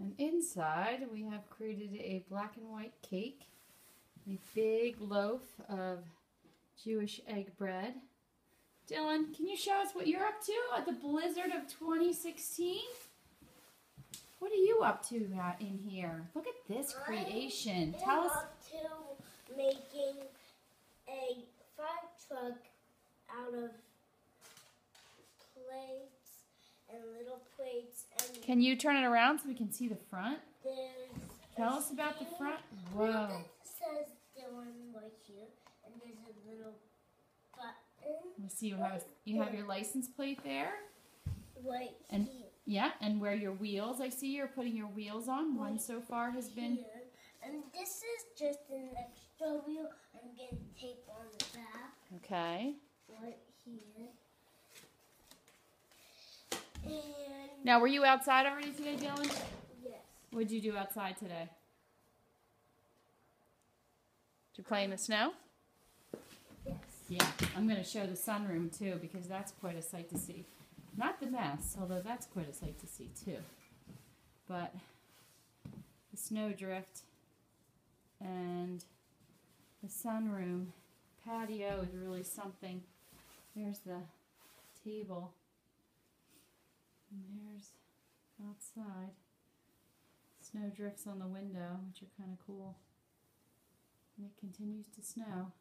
And inside we have created a black and white cake, a big loaf of Jewish egg bread. Dylan, can you show us what you're up to at the blizzard of 2016? What are you up to in here? Look at this creation. Tell us. I'm up to making a fire truck out of plates and little plates. And Can you turn it around so we can see the front? Tell us about the front. Whoa. It says Dylan right here, and there's a little button. Let's see, you have your license plate there. Right and here. Yeah, and where your wheels, I see you're putting your wheels on. One so far has been... Here. And this is just an extra wheel. I'm getting tape on the back. Okay. Right here. And Now, were you outside already today, Dylan? yes. What did you do outside today? Did you play in the snow? Yes. Yeah, I'm going to show the sunroom too because that's quite a sight to see. Not the mess, although that's quite a sight to see too. But the snowdrift and the sunroom patio is really something. There's the table. And there's outside. Snowdrifts on the window, which are kind of cool. And it continues to snow.